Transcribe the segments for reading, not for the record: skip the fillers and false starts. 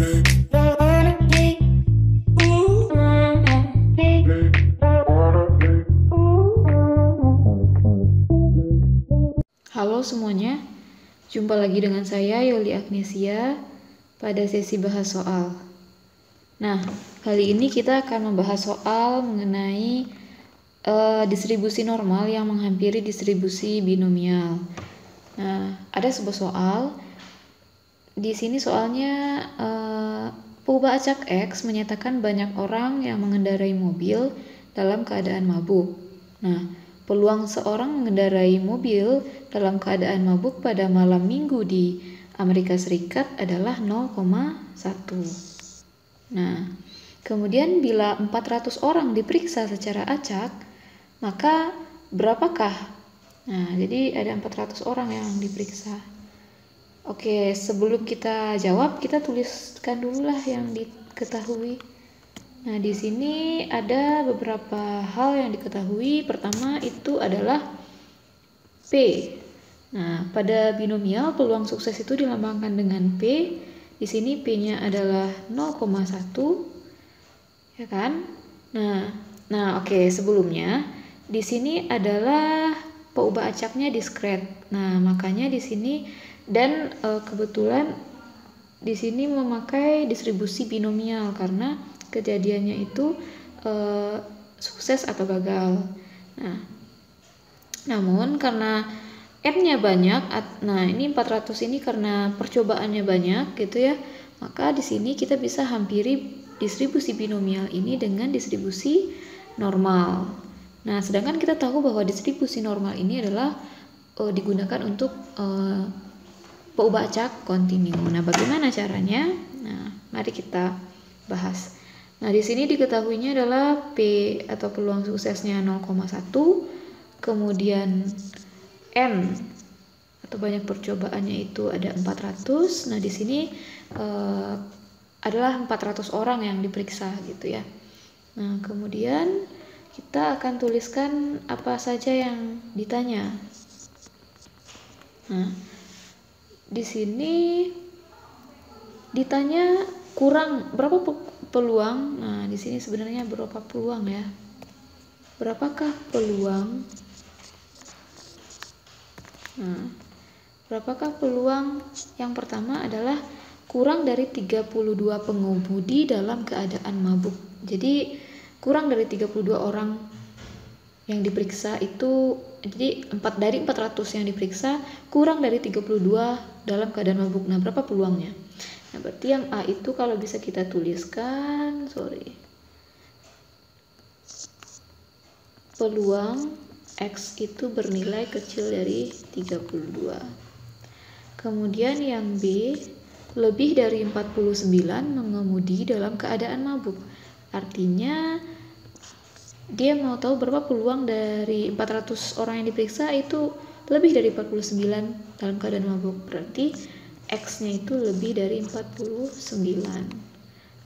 Halo semuanya, jumpa lagi dengan saya Yoli Agnesia pada sesi bahas soal. Nah, kali ini kita akan membahas soal mengenai distribusi normal yang menghampiri distribusi binomial. Nah, ada sebuah soal. Di sini soalnya pengubah acak X menyatakan banyak orang yang mengendarai mobil dalam keadaan mabuk. Nah, peluang seorang mengendarai mobil dalam keadaan mabuk pada malam minggu di Amerika Serikat adalah 0,1. Nah, kemudian bila 400 orang diperiksa secara acak, maka berapakah? Nah, jadi ada 400 orang yang diperiksa. Oke, sebelum kita jawab, kita tuliskan dulu lah yang diketahui. Nah, di sini ada beberapa hal yang diketahui. Pertama itu adalah P. Nah, pada binomial peluang sukses itu dilambangkan dengan P. Di sini P-nya adalah 0,1, ya kan? Nah, oke, sebelumnya di sini adalah pengubah acaknya diskret. Nah, makanya di sini dan kebetulan di sini memakai distribusi binomial karena kejadiannya itu sukses atau gagal. Nah, namun karena N-nya banyak, nah ini 400 ini karena percobaannya banyak gitu ya, maka di sini kita bisa hampiri distribusi binomial ini dengan distribusi normal. Nah, sedangkan kita tahu bahwa distribusi normal ini adalah digunakan untuk pengubah acak kontinu. Nah, bagaimana caranya? Nah, mari kita bahas. Nah, di sini diketahuinya adalah P atau peluang suksesnya 0,1, kemudian N atau banyak percobaannya itu ada 400. Nah, di sini adalah 400 orang yang diperiksa gitu ya. Nah, kemudian kita akan tuliskan apa saja yang ditanya. Nah, di sini ditanya kurang berapa peluang. Nah, di sini sebenarnya berapa peluang ya? Berapakah peluang? Nah, berapakah peluang? Yang pertama adalah kurang dari 32 pengemudi dalam keadaan mabuk. Jadi kurang dari 32 orang yang diperiksa itu, jadi 4 dari 400 yang diperiksa kurang dari 32 dalam keadaan mabuk. Nah, berapa peluangnya? Nah, berarti yang A itu kalau bisa kita tuliskan, peluang X itu bernilai kecil dari 32. Kemudian yang B, lebih dari 49 mengemudi dalam keadaan mabuk. Artinya dia mau tahu berapa peluang dari 400 orang yang diperiksa itu lebih dari 49 dalam keadaan mabuk. Berarti X-nya itu lebih dari 49.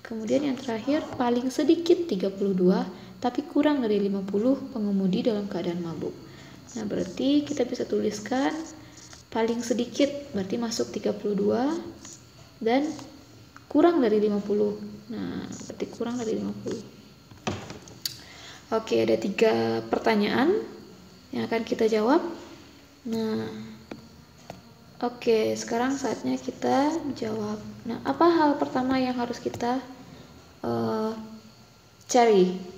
Kemudian yang terakhir, paling sedikit 32 tapi kurang dari 50 pengemudi dalam keadaan mabuk. Nah, berarti kita bisa tuliskan paling sedikit berarti masuk 32 dan kurang dari 50. Nah, berarti kurang dari 50. Oke, ada 3 pertanyaan yang akan kita jawab. Nah, oke, sekarang saatnya kita jawab. Nah, apa hal pertama yang harus kita cari?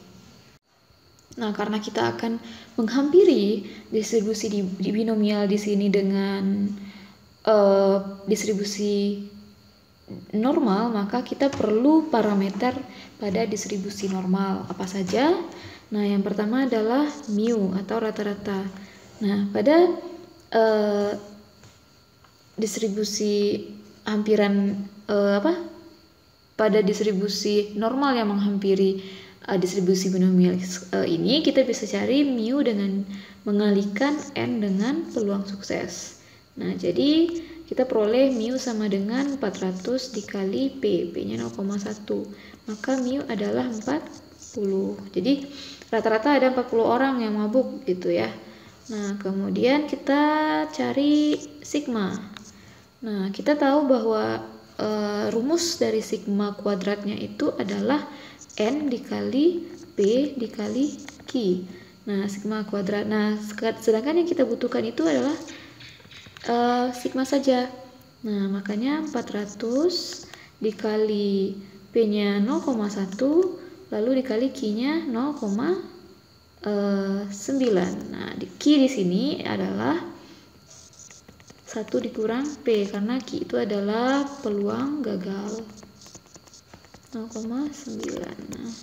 Nah, karena kita akan menghampiri distribusi di binomial di sini dengan distribusi normal, maka kita perlu parameter pada distribusi normal. Apa saja? Nah, yang pertama adalah mu atau rata-rata. Nah, pada distribusi hampiran pada distribusi normal yang menghampiri distribusi binomial ini, kita bisa cari mu dengan mengalikan n dengan peluang sukses. Nah, jadi kita peroleh mu sama dengan 400 dikali P, P-nya 0,1. Maka mu adalah 40. Jadi rata-rata ada 40 orang yang mabuk gitu ya. Nah, kemudian kita cari sigma. Nah, kita tahu bahwa rumus dari sigma kuadratnya itu adalah N dikali P dikali Q. Nah, sigma kuadrat. Nah, sedangkan yang kita butuhkan itu adalah sigma saja. Nah, makanya 400 dikali P-nya 0,1 lalu dikali Q-nya 0,9. Nah, Q di sini adalah 1 dikurang P karena Q itu adalah peluang gagal 0,9. Nah,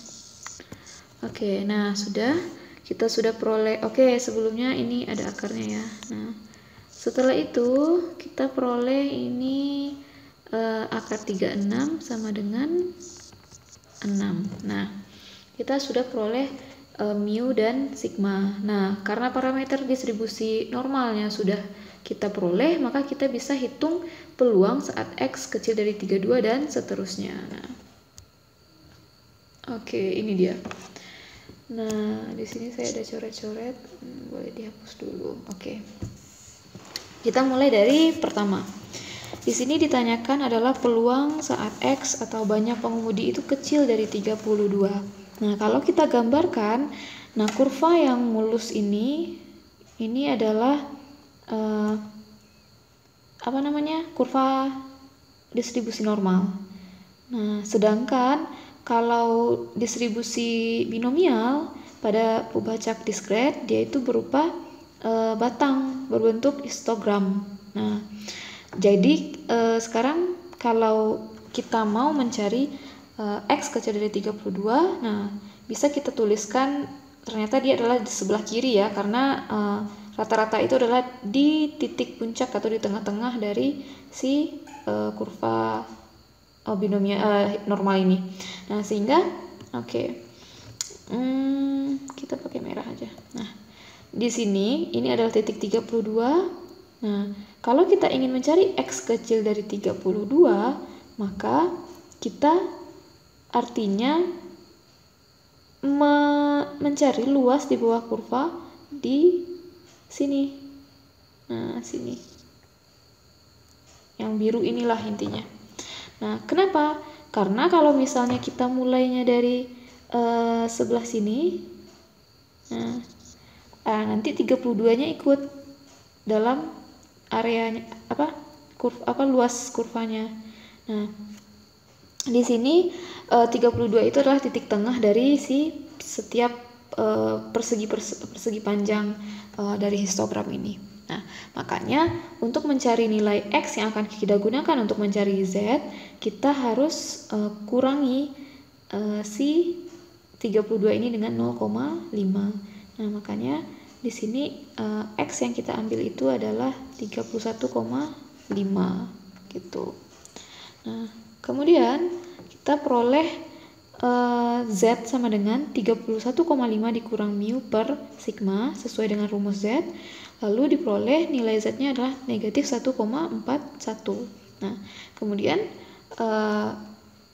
oke, nah kita sudah peroleh. Oke, sebelumnya ini ada akarnya ya. Nah, setelah itu kita peroleh ini akar 36 sama dengan 6. Nah, kita sudah peroleh mu dan sigma. Nah, karena parameter distribusi normalnya sudah kita peroleh, maka kita bisa hitung peluang saat X kecil dari 32 dan seterusnya. Nah, oke, ini dia. Nah, di sini saya ada coret-coret, boleh dihapus dulu. Oke. Kita mulai dari pertama. Di sini ditanyakan adalah peluang saat X atau banyak pengemudi itu kecil dari 32. Nah, kalau kita gambarkan, nah kurva yang mulus ini adalah kurva distribusi normal. Nah, sedangkan kalau distribusi binomial pada pubacak diskret, dia itu berupa batang berbentuk histogram. Nah, jadi sekarang kalau kita mau mencari X kecil dari 32, nah bisa kita tuliskan ternyata dia adalah di sebelah kiri ya, karena rata-rata itu adalah di titik puncak atau di tengah-tengah dari si kurva binomial normal ini. Nah, sehingga kita pakai merah aja. Nah, di sini ini adalah titik 32. Nah, kalau kita ingin mencari X kecil dari 32, maka kita artinya mencari luas di bawah kurva di sini. Nah, sini. Yang biru inilah intinya. Nah, kenapa? Karena kalau misalnya kita mulainya dari sebelah sini, nah, nanti 32-nya ikut dalam areanya luas kurvanya. Nah, di sini 32 itu adalah titik tengah dari si setiap persegi panjang dari histogram ini. Nah, makanya untuk mencari nilai X yang akan kita gunakan untuk mencari Z, kita harus kurangi si 32 ini dengan 0,5. Nah, makanya di sini X yang kita ambil itu adalah 31,5 gitu. Nah, kemudian kita peroleh Z sama dengan 31,5 dikurang mu per sigma sesuai dengan rumus Z. Lalu diperoleh nilai Z-nya adalah negatif 1,41. Nah, kemudian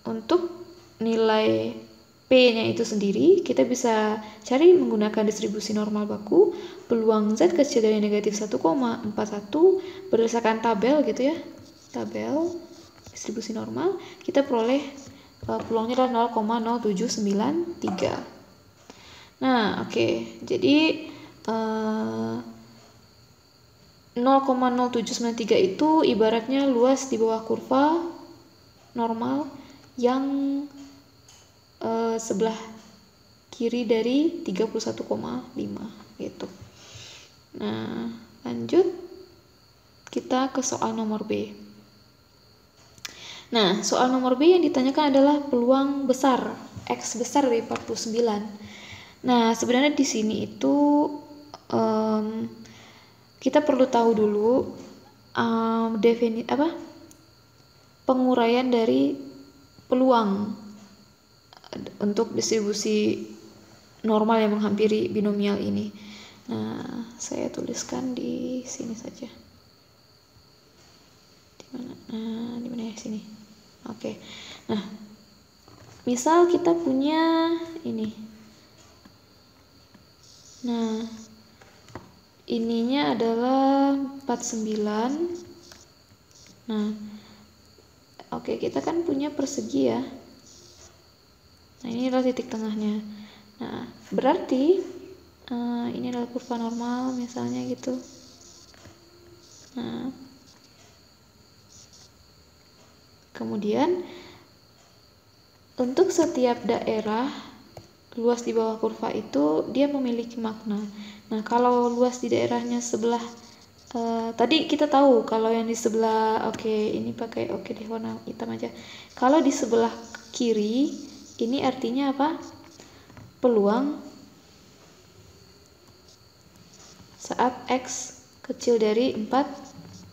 untuk nilai P-nya itu sendiri kita bisa cari menggunakan distribusi normal baku. Peluang Z kecil dari negatif 1,41 berdasarkan tabel gitu ya. Tabel distribusi normal, kita peroleh peluangnya adalah 0,0793. Nah, jadi 0,0793 itu ibaratnya luas di bawah kurva normal yang sebelah kiri dari 31,5 gitu. Nah, lanjut kita ke soal nomor B. Nah, soal nomor B yang ditanyakan adalah peluang besar X besar dari 49. Nah, sebenarnya di sini itu kita perlu tahu dulu penguraian dari peluang untuk distribusi normal yang menghampiri binomial ini. Nah, saya tuliskan di sini saja. Di mana ya, sini. Oke. Nah, misal kita punya ini. Nah, ininya adalah 49. Nah, Oke, kita kan punya persegi ya. Nah, ini adalah titik tengahnya. Nah, berarti ini adalah kurva normal misalnya gitu. Nah, kemudian untuk setiap daerah luas di bawah kurva itu dia memiliki makna. Nah, kalau luas di daerahnya sebelah tadi kita tahu kalau yang di sebelah ini pakai deh warna hitam aja. Kalau di sebelah kiri ini artinya apa? Peluang saat X kecil dari 49.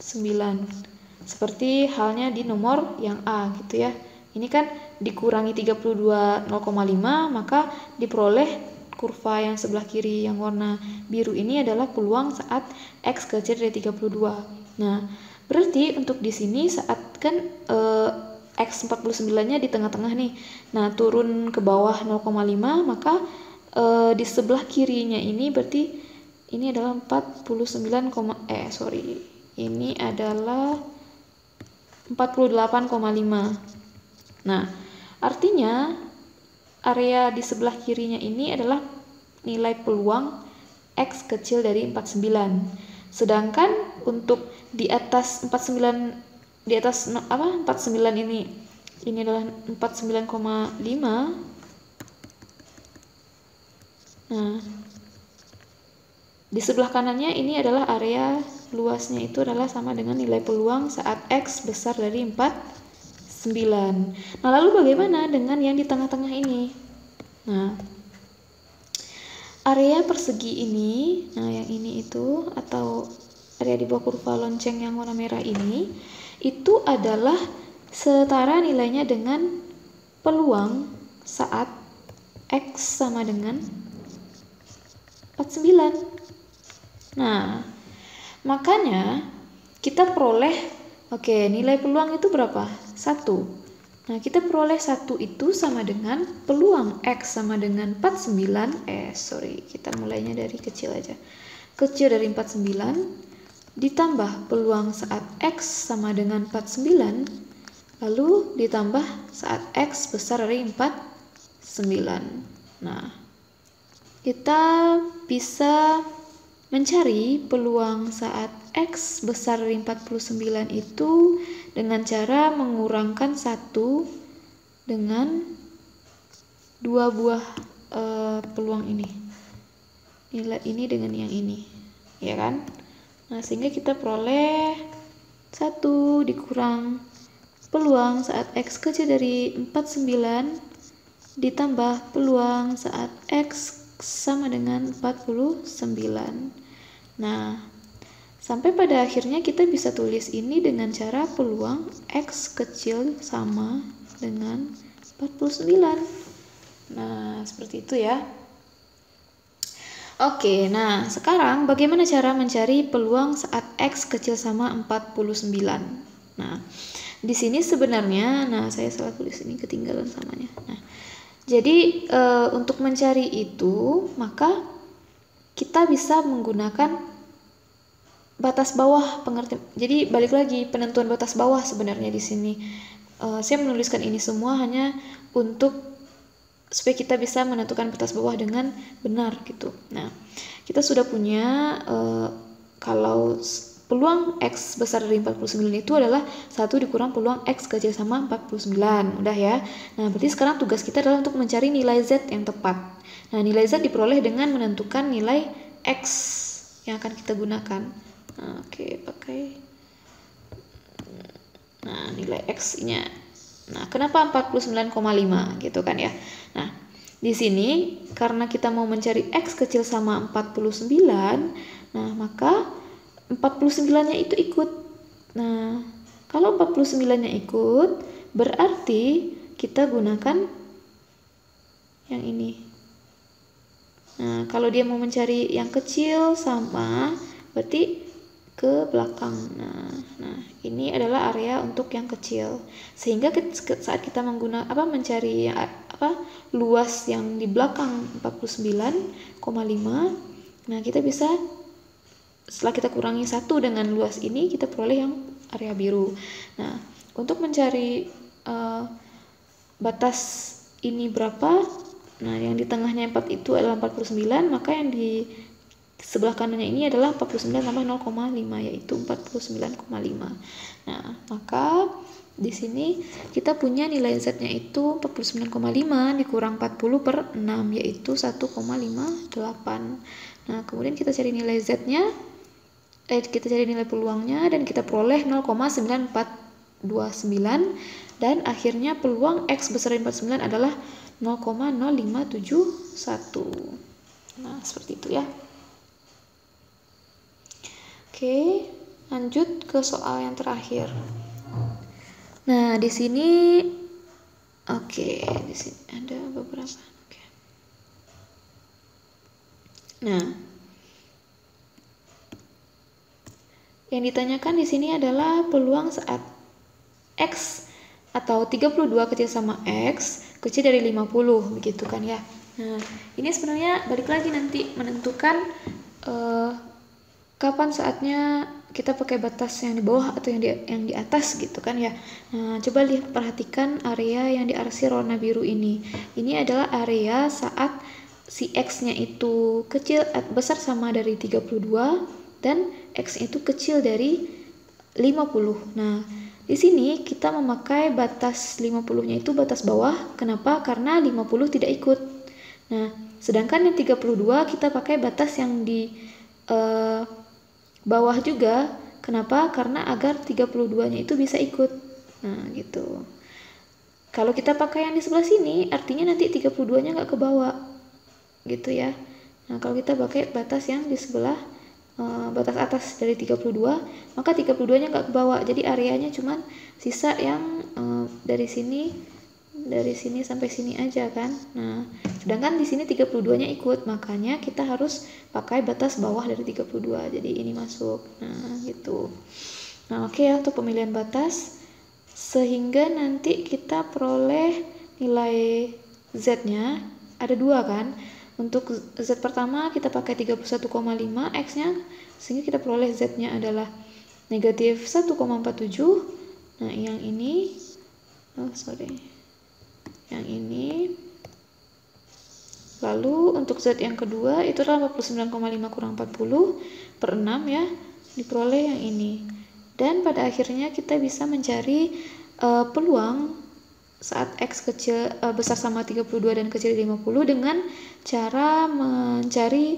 Seperti halnya di nomor yang A gitu ya. Ini kan dikurangi 32,05 maka diperoleh kurva yang sebelah kiri yang warna biru ini adalah peluang saat X kecil dari 32. Nah, berarti untuk di sini saat kan X 49-nya di tengah-tengah nih. Nah, turun ke bawah 0,5 maka di sebelah kirinya ini berarti ini adalah 49, ini adalah 48,5. Nah, artinya area di sebelah kirinya ini adalah nilai peluang X kecil dari 49. Sedangkan untuk di atas 49 ini adalah 49,5. Nah, di sebelah kanannya ini adalah area luasnya itu adalah sama dengan nilai peluang saat X besar dari 49. Nah, lalu bagaimana dengan yang di tengah-tengah ini? Nah, area persegi ini, nah yang ini itu atau area di bawah kurva lonceng yang warna merah ini itu adalah setara nilainya dengan peluang saat X sama dengan 49. Nah, makanya kita peroleh nilai peluang itu berapa? 1. Nah, kita peroleh 1 itu sama dengan peluang X sama dengan 49. Kita mulainya dari kecil aja. Kecil dari 49 ditambah peluang saat X sama dengan 49, lalu ditambah saat X besar dari 49. Nah, kita bisa mencari peluang saat X besar dari 49 itu dengan cara mengurangkan 1 dengan 2 buah peluang ini. Nilai ini dengan yang ini, ya kan? Nah, sehingga kita peroleh 1 dikurang peluang saat X kecil dari 49 ditambah peluang saat X sama dengan 49. Nah, sampai pada akhirnya kita bisa tulis ini dengan cara peluang X kecil sama dengan 49. Nah, seperti itu ya. Oke, nah sekarang bagaimana cara mencari peluang saat X kecil sama 49? Nah, di sini sebenarnya, saya salah tulis ini, ketinggalan samanya. Nah, jadi untuk mencari itu, maka kita bisa menggunakan batas bawah pengertian. Jadi balik lagi penentuan batas bawah sebenarnya di sini. Saya menuliskan ini semua hanya untuk supaya kita bisa menentukan batas bawah dengan benar gitu. Nah, kita sudah punya kalau peluang X besar dari 49 itu adalah 1 dikurang peluang X kecil sama 49. Udah ya. Nah, berarti sekarang tugas kita adalah untuk mencari nilai Z yang tepat. Nah, nilai Z diperoleh dengan menentukan nilai X yang akan kita gunakan. Nah, pakai nilai X-nya. Nah, kenapa 49,5 gitu kan ya. Nah, di sini karena kita mau mencari X kecil sama 49, nah maka 49-nya itu ikut. Nah, kalau 49-nya ikut, berarti kita gunakan yang ini. Nah, kalau dia mau mencari yang kecil sama, berarti ke belakang. Nah, ini adalah area untuk yang kecil. Sehingga saat kita mencari luas yang di belakang 49,5, nah kita bisa setelah kita kurangi 1 dengan luas ini, kita peroleh yang area biru. Nah, untuk mencari batas ini berapa, nah yang di tengahnya 4 itu adalah 49, maka yang di sebelah kanannya ini adalah 49 tambah 0,5 yaitu 49,5. Nah, maka di sini kita punya nilai Z-nya itu 49,5 dikurang 40 per 6 yaitu 1,58. Nah, kemudian kita cari nilai Z-nya, kita cari nilai peluangnya dan kita peroleh 0,9429 dan akhirnya peluang X besar dari 49 adalah 0,0571. Nah, seperti itu ya. Oke, lanjut ke soal yang terakhir. Nah, di sini di sini ada beberapa. Oke. Nah, yang ditanyakan di sini adalah peluang saat X atau 32 kecil sama X kecil dari 50, begitu kan ya. Nah, ini sebenarnya balik lagi nanti menentukan kapan saatnya kita pakai batas yang di bawah atau yang di atas gitu kan ya. Nah, coba perhatikan area yang diarsir warna biru ini. Ini adalah area saat si X-nya itu besar sama dari 32 dan X itu kecil dari 50. Nah, di sini kita memakai batas 50-nya itu batas bawah. Kenapa? Karena 50 tidak ikut. Nah, sedangkan yang 32 kita pakai batas yang di bawah juga. Kenapa? Karena agar 32-nya itu bisa ikut. Nah, gitu. Kalau kita pakai yang di sebelah sini, artinya nanti 32-nya nggak ke bawah. Gitu ya. Nah, kalau kita pakai batas yang di sebelah batas atas dari 32, maka 32-nya nggak ke bawah. Jadi areanya cuman sisa yang dari sini sampai sini aja kan. Nah, sedangkan di sini 32-nya ikut, makanya kita harus pakai batas bawah dari 32. Jadi ini masuk. Nah, gitu. Nah, oke ya untuk pemilihan batas sehingga nanti kita peroleh nilai Z-nya ada 2 kan. Untuk Z pertama kita pakai 31,5 X-nya sehingga kita peroleh Z-nya adalah negatif 1,47. Nah, yang ini yang ini. Lalu untuk Z yang kedua itu adalah 49,5 kurang 40 per 6 ya, diperoleh yang ini. Dan pada akhirnya kita bisa mencari peluang saat X besar sama 32 dan kecil dari 50 dengan cara mencari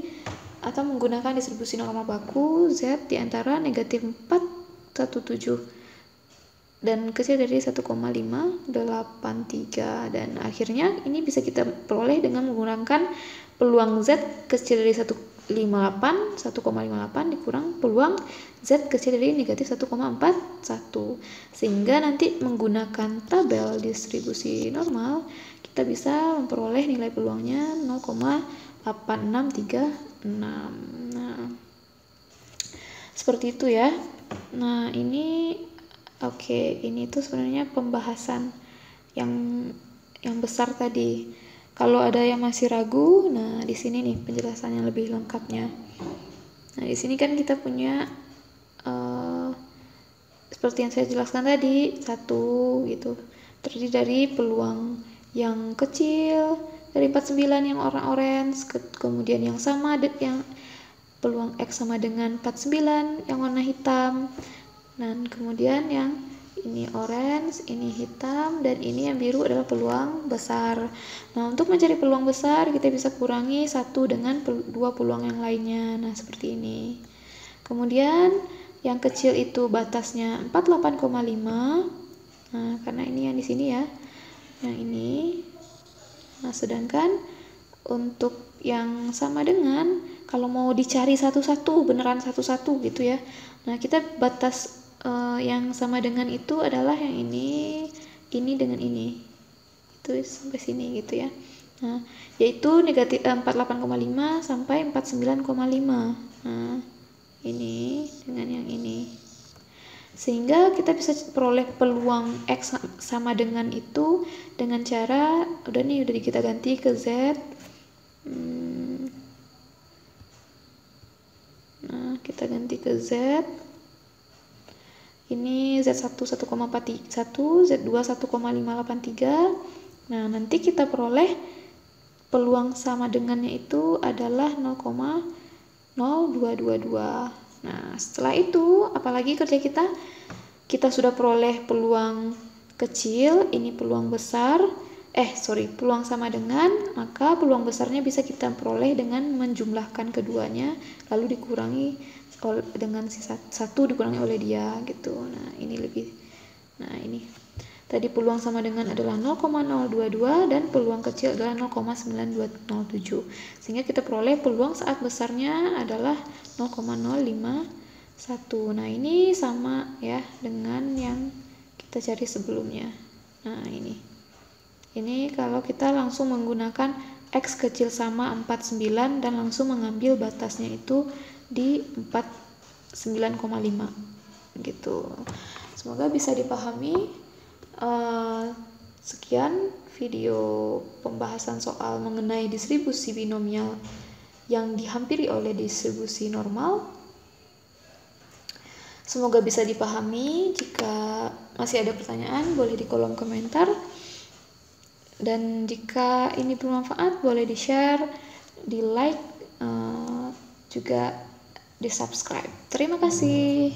atau menggunakan distribusi normal baku Z di antara negatif 417 dan kecil dari 1,583 dan akhirnya ini bisa kita peroleh dengan menggunakan peluang Z kecil dari 1,58 dikurang peluang Z kecil dari negatif 1,41 sehingga nanti menggunakan tabel distribusi normal kita bisa memperoleh nilai peluangnya 0,8636. Nah, seperti itu ya. Nah, ini ini tuh sebenarnya pembahasan yang besar tadi. Kalau ada yang masih ragu, nah di sini nih penjelasannya lebih lengkapnya. Nah, di sini kan kita punya seperti yang saya jelaskan tadi, satu gitu. Terdiri dari peluang yang kecil dari 49 yang warna orange, kemudian yang sama yang peluang X sama dengan 49 yang warna hitam. Dan kemudian yang ini orange, ini hitam, dan ini yang biru adalah peluang besar. Nah, untuk mencari peluang besar, kita bisa kurangi satu dengan dua peluang yang lainnya. Nah, seperti ini. Kemudian, yang kecil itu batasnya 48,5. Nah, karena ini yang di sini ya. Yang ini. Nah, sedangkan untuk yang sama dengan, kalau mau dicari satu-satu, beneran satu-satu gitu ya. Nah, kita batas yang sama dengan itu adalah yang ini dengan ini itu sampai sini gitu ya. Nah, yaitu negatif 48,5 sampai 49,5. Nah, ini dengan yang ini sehingga kita bisa peroleh peluang X sama dengan itu dengan cara udah kita ganti ke Z. Nah, kita ganti ke Z Ini Z1 1,41, Z2 1,583. Nah, nanti kita peroleh peluang sama dengannya itu adalah 0,0222. Nah, setelah itu apalagi kerja kita? Kita sudah peroleh peluang kecil, ini peluang besar. Peluang sama dengan, maka peluang besarnya bisa kita peroleh dengan menjumlahkan keduanya lalu dikurangi dengan sisa 1 dikurangi oleh dia gitu. Nah, ini tadi peluang sama dengan adalah 0,022 dan peluang kecil adalah 0,9207. Sehingga kita peroleh peluang saat besarnya adalah 0,051. Nah, ini sama ya dengan yang kita cari sebelumnya. Nah, ini kalau kita langsung menggunakan X kecil sama 49 dan langsung mengambil batasnya itu di 49,5 gitu. Semoga bisa dipahami. Sekian video pembahasan soal mengenai distribusi binomial yang dihampiri oleh distribusi normal. Semoga bisa dipahami. Jika masih ada pertanyaan boleh di kolom komentar, dan jika ini bermanfaat boleh di share, di like, juga di subscribe. Terima kasih.